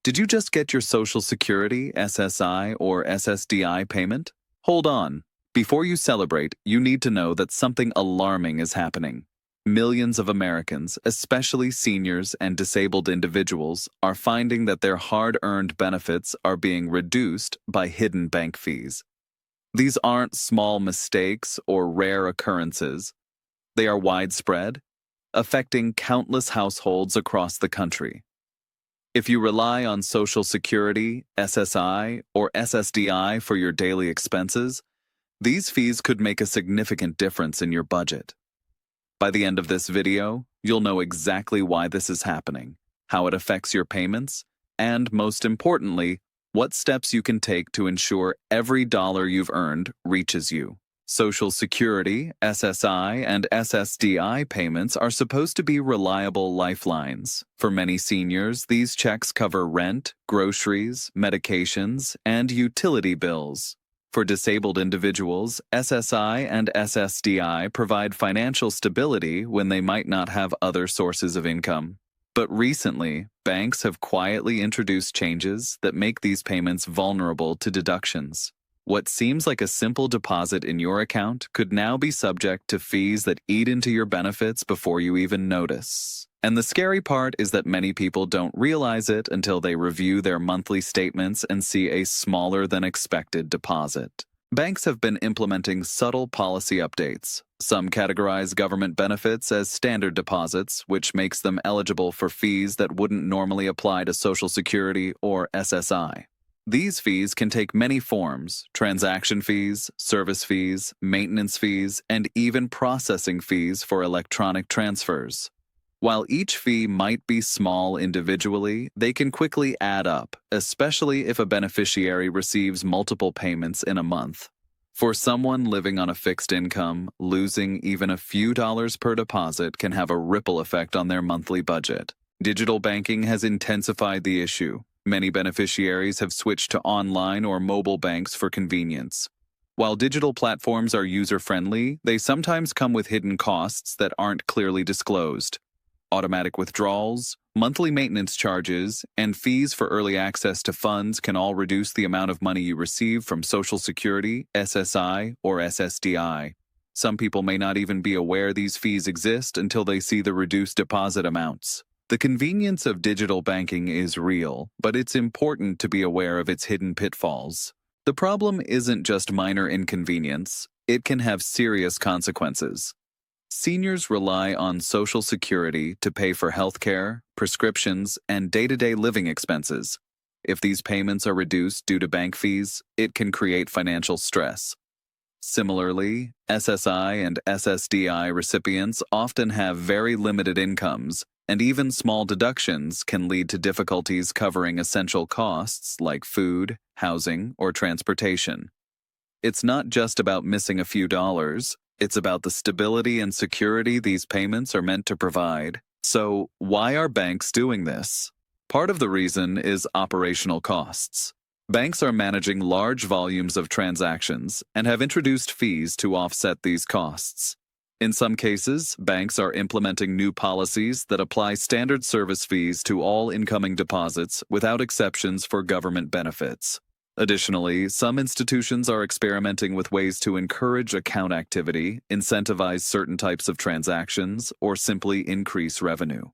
Did you just get your Social Security, SSI, or SSDI payment? Hold on. Before you celebrate, you need to know that something alarming is happening. Millions of Americans, especially seniors and disabled individuals, are finding that their hard-earned benefits are being reduced by hidden bank fees. These aren't small mistakes or rare occurrences. They are widespread, affecting countless households across the country. If you rely on Social Security, SSI, or SSDI for your daily expenses, these fees could make a significant difference in your budget. By the end of this video, you'll know exactly why this is happening, how it affects your payments, and most importantly, what steps you can take to ensure every dollar you've earned reaches you. Social Security, SSI, and SSDI payments are supposed to be reliable lifelines. For many seniors, these checks cover rent, groceries, medications, and utility bills. For disabled individuals, SSI and SSDI provide financial stability when they might not have other sources of income. But recently, banks have quietly introduced changes that make these payments vulnerable to deductions. What seems like a simple deposit in your account could now be subject to fees that eat into your benefits before you even notice. And the scary part is that many people don't realize it until they review their monthly statements and see a smaller than expected deposit. Banks have been implementing subtle policy updates. Some categorize government benefits as standard deposits, which makes them eligible for fees that wouldn't normally apply to Social Security or SSI. These fees can take many forms: transaction fees, service fees, maintenance fees, and even processing fees for electronic transfers. While each fee might be small individually, they can quickly add up, especially if a beneficiary receives multiple payments in a month. For someone living on a fixed income, losing even a few dollars per deposit can have a ripple effect on their monthly budget. Digital banking has intensified the issue. Many beneficiaries have switched to online or mobile banks for convenience. While digital platforms are user-friendly, they sometimes come with hidden costs that aren't clearly disclosed. Automatic withdrawals, monthly maintenance charges, and fees for early access to funds can all reduce the amount of money you receive from Social Security, SSI, or SSDI. Some people may not even be aware these fees exist until they see the reduced deposit amounts. The convenience of digital banking is real, but it's important to be aware of its hidden pitfalls. The problem isn't just minor inconvenience, it can have serious consequences. Seniors rely on Social Security to pay for healthcare, prescriptions, and day-to-day living expenses. If these payments are reduced due to bank fees, it can create financial stress. Similarly, SSI and SSDI recipients often have very limited incomes, and even small deductions can lead to difficulties covering essential costs like food, housing, or transportation. It's not just about missing a few dollars, it's about the stability and security these payments are meant to provide. So, why are banks doing this? Part of the reason is operational costs. Banks are managing large volumes of transactions and have introduced fees to offset these costs. In some cases, banks are implementing new policies that apply standard service fees to all incoming deposits without exceptions for government benefits. Additionally, some institutions are experimenting with ways to encourage account activity, incentivize certain types of transactions, or simply increase revenue.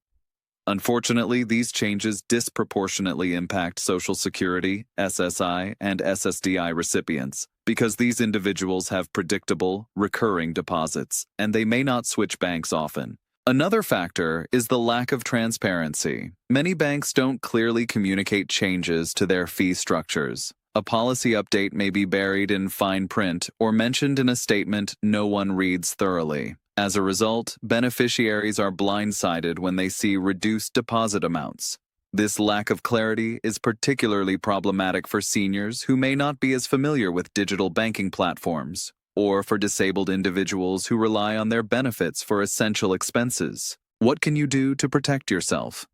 Unfortunately, these changes disproportionately impact Social Security, SSI, and SSDI recipients because these individuals have predictable, recurring deposits, and they may not switch banks often. Another factor is the lack of transparency. Many banks don't clearly communicate changes to their fee structures. A policy update may be buried in fine print or mentioned in a statement no one reads thoroughly. As a result, beneficiaries are blindsided when they see reduced deposit amounts. This lack of clarity is particularly problematic for seniors who may not be as familiar with digital banking platforms, or for disabled individuals who rely on their benefits for essential expenses. What can you do to protect yourself?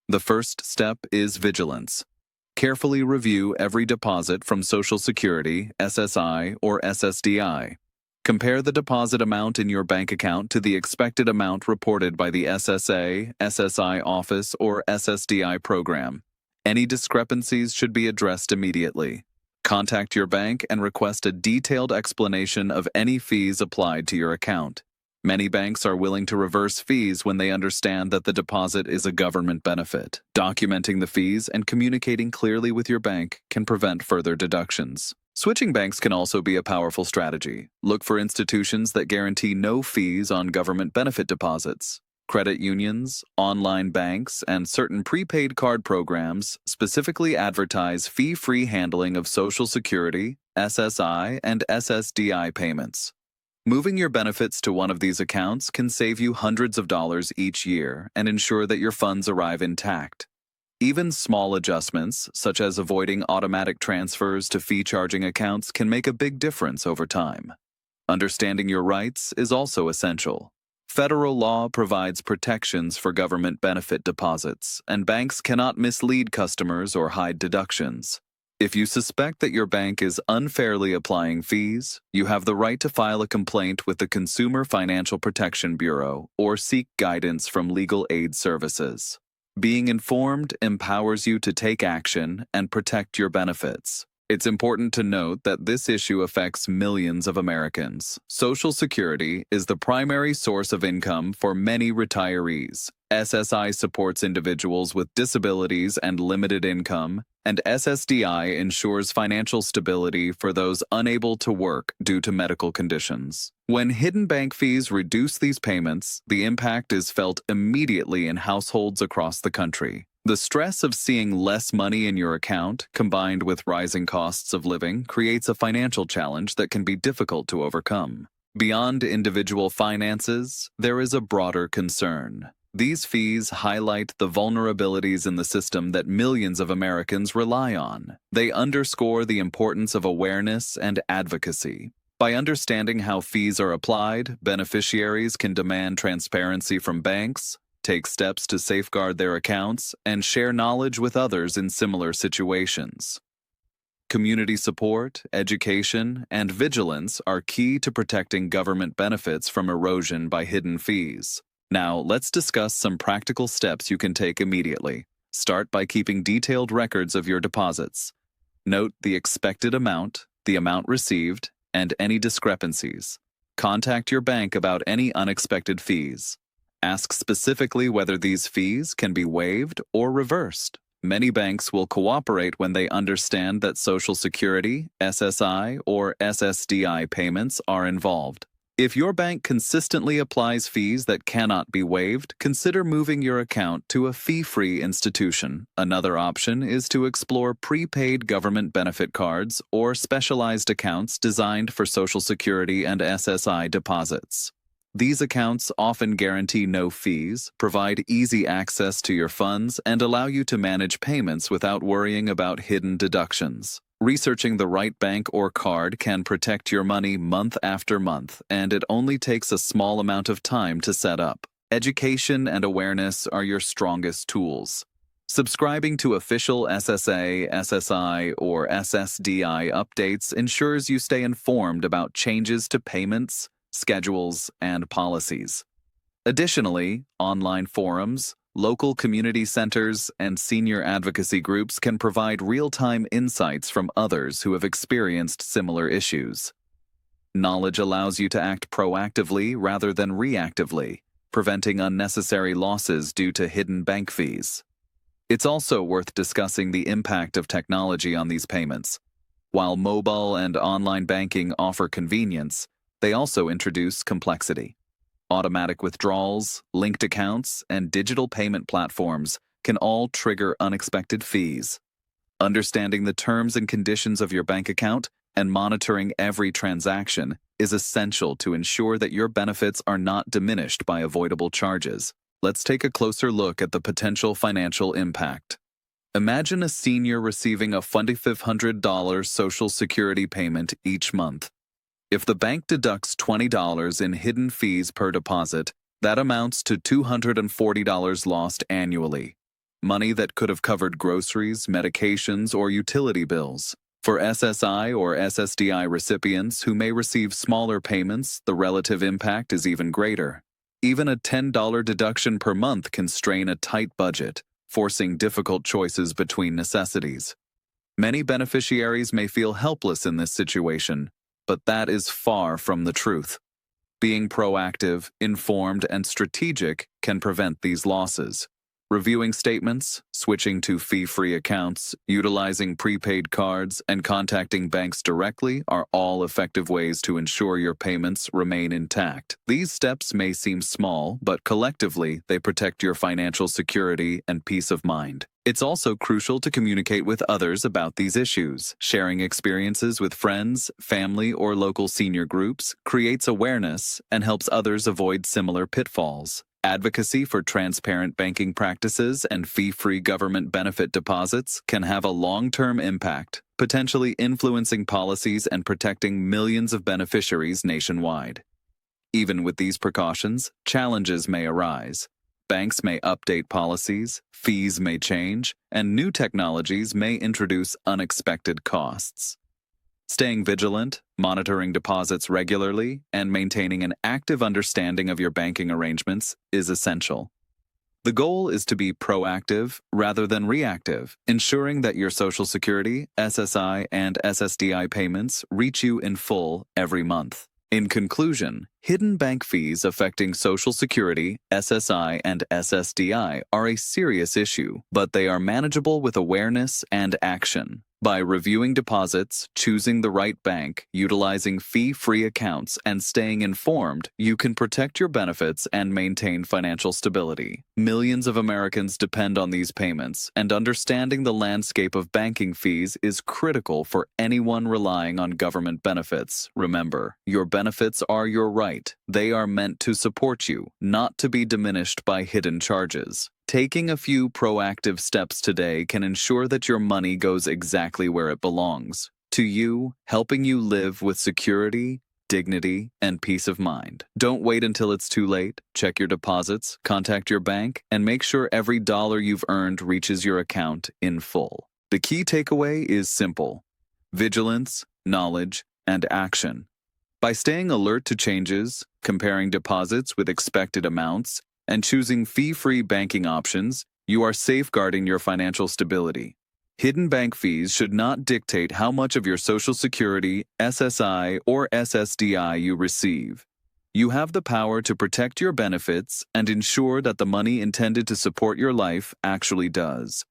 The first step is vigilance. Carefully review every deposit from Social Security, SSI, or SSDI. Compare the deposit amount in your bank account to the expected amount reported by the SSA, SSI office, or SSDI program. Any discrepancies should be addressed immediately. Contact your bank and request a detailed explanation of any fees applied to your account. Many banks are willing to reverse fees when they understand that the deposit is a government benefit. Documenting the fees and communicating clearly with your bank can prevent further deductions. Switching banks can also be a powerful strategy. Look for institutions that guarantee no fees on government benefit deposits. Credit unions, online banks, and certain prepaid card programs specifically advertise fee-free handling of Social Security, SSI, and SSDI payments. Moving your benefits to one of these accounts can save you hundreds of dollars each year and ensure that your funds arrive intact. Even small adjustments, such as avoiding automatic transfers to fee-charging accounts, can make a big difference over time. Understanding your rights is also essential. Federal law provides protections for government benefit deposits, and banks cannot mislead customers or hide deductions. If you suspect that your bank is unfairly applying fees, you have the right to file a complaint with the Consumer Financial Protection Bureau or seek guidance from legal aid services. Being informed empowers you to take action and protect your benefits. It's important to note that this issue affects millions of Americans. Social Security is the primary source of income for many retirees. SSI supports individuals with disabilities and limited income, and SSDI ensures financial stability for those unable to work due to medical conditions. When hidden bank fees reduce these payments, the impact is felt immediately in households across the country. The stress of seeing less money in your account, combined with rising costs of living, creates a financial challenge that can be difficult to overcome. Beyond individual finances, there is a broader concern. These fees highlight the vulnerabilities in the system that millions of Americans rely on. They underscore the importance of awareness and advocacy. By understanding how fees are applied, beneficiaries can demand transparency from banks, take steps to safeguard their accounts, and share knowledge with others in similar situations. Community support, education, and vigilance are key to protecting government benefits from erosion by hidden fees. Now, let's discuss some practical steps you can take immediately. Start by keeping detailed records of your deposits. Note the expected amount, the amount received, and any discrepancies. Contact your bank about any unexpected fees. Ask specifically whether these fees can be waived or reversed. Many banks will cooperate when they understand that Social Security, SSI, or SSDI payments are involved. If your bank consistently applies fees that cannot be waived, consider moving your account to a fee-free institution. Another option is to explore prepaid government benefit cards or specialized accounts designed for Social Security and SSI deposits. These accounts often guarantee no fees, provide easy access to your funds, and allow you to manage payments without worrying about hidden deductions. Researching the right bank or card can protect your money month after month, and it only takes a small amount of time to set up. Education and awareness are your strongest tools. Subscribing to official SSA, SSI, or SSDI updates ensures you stay informed about changes to payments, schedules, and policies. Additionally, online forums, local community centers, and senior advocacy groups can provide real-time insights from others who have experienced similar issues. Knowledge allows you to act proactively rather than reactively, preventing unnecessary losses due to hidden bank fees. It's also worth discussing the impact of technology on these payments. While mobile and online banking offer convenience, they also introduce complexity. Automatic withdrawals, linked accounts, and digital payment platforms can all trigger unexpected fees. Understanding the terms and conditions of your bank account and monitoring every transaction is essential to ensure that your benefits are not diminished by avoidable charges. Let's take a closer look at the potential financial impact. Imagine a senior receiving a $2,500 Social Security payment each month. If the bank deducts $20 in hidden fees per deposit, that amounts to $240 lost annually. Money that could have covered groceries, medications, or utility bills. For SSI or SSDI recipients who may receive smaller payments, the relative impact is even greater. Even a $10 deduction per month can strain a tight budget, forcing difficult choices between necessities. Many beneficiaries may feel helpless in this situation, but that is far from the truth. Being proactive, informed, and strategic can prevent these losses. Reviewing statements, switching to fee-free accounts, utilizing prepaid cards, and contacting banks directly are all effective ways to ensure your payments remain intact. These steps may seem small, but collectively, they protect your financial security and peace of mind. It's also crucial to communicate with others about these issues. Sharing experiences with friends, family, or local senior groups creates awareness and helps others avoid similar pitfalls. Advocacy for transparent banking practices and fee-free government benefit deposits can have a long-term impact, potentially influencing policies and protecting millions of beneficiaries nationwide. Even with these precautions, challenges may arise. Banks may update policies, fees may change, and new technologies may introduce unexpected costs. Staying vigilant, monitoring deposits regularly, and maintaining an active understanding of your banking arrangements is essential. The goal is to be proactive rather than reactive, ensuring that your Social Security, SSI, and SSDI payments reach you in full every month. In conclusion, hidden bank fees affecting Social Security, SSI, and SSDI are a serious issue, but they are manageable with awareness and action. By reviewing deposits, choosing the right bank, utilizing fee-free accounts, and staying informed, you can protect your benefits and maintain financial stability. Millions of Americans depend on these payments, and understanding the landscape of banking fees is critical for anyone relying on government benefits. Remember, your benefits are your right. They are meant to support you, not to be diminished by hidden charges. Taking a few proactive steps today can ensure that your money goes exactly where it belongs, to you, helping you live with security, dignity, and peace of mind. Don't wait until it's too late. Check your deposits, contact your bank, and make sure every dollar you've earned reaches your account in full. The key takeaway is simple: vigilance, knowledge, and action. By staying alert to changes, comparing deposits with expected amounts, and choosing fee-free banking options, you are safeguarding your financial stability. Hidden bank fees should not dictate how much of your Social Security, SSI, or SSDI you receive. You have the power to protect your benefits and ensure that the money intended to support your life actually does.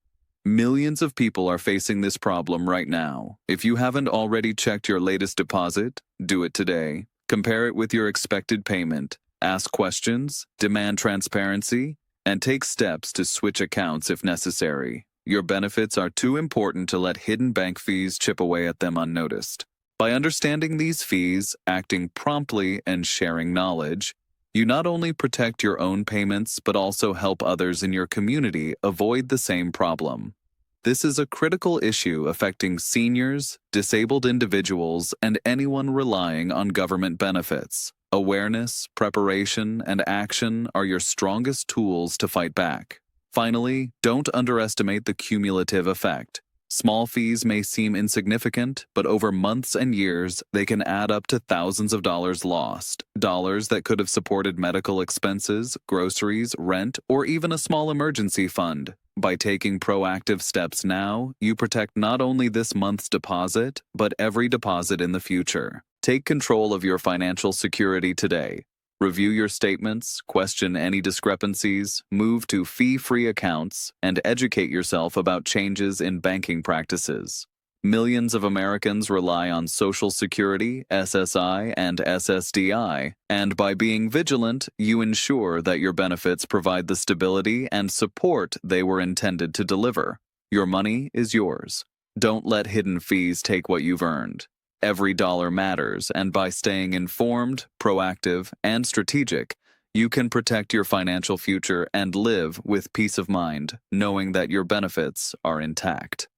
Millions of people are facing this problem right now. If you haven't already checked your latest deposit, do it today. Compare it with your expected payment. Ask questions, demand transparency, and take steps to switch accounts if necessary. Your benefits are too important to let hidden bank fees chip away at them unnoticed. By understanding these fees, acting promptly, and sharing knowledge, you not only protect your own payments but also help others in your community avoid the same problem. This is a critical issue affecting seniors, disabled individuals, and anyone relying on government benefits. Awareness, preparation, and action are your strongest tools to fight back. Finally, don't underestimate the cumulative effect. Small fees may seem insignificant, but over months and years, they can add up to thousands of dollars lost. Dollars that could have supported medical expenses, groceries, rent, or even a small emergency fund. By taking proactive steps now, you protect not only this month's deposit, but every deposit in the future. Take control of your financial security today. Review your statements, question any discrepancies, move to fee-free accounts, and educate yourself about changes in banking practices. Millions of Americans rely on Social Security, SSI, and SSDI, and by being vigilant, you ensure that your benefits provide the stability and support they were intended to deliver. Your money is yours. Don't let hidden fees take what you've earned. Every dollar matters, and by staying informed, proactive, and strategic, you can protect your financial future and live with peace of mind, knowing that your benefits are intact.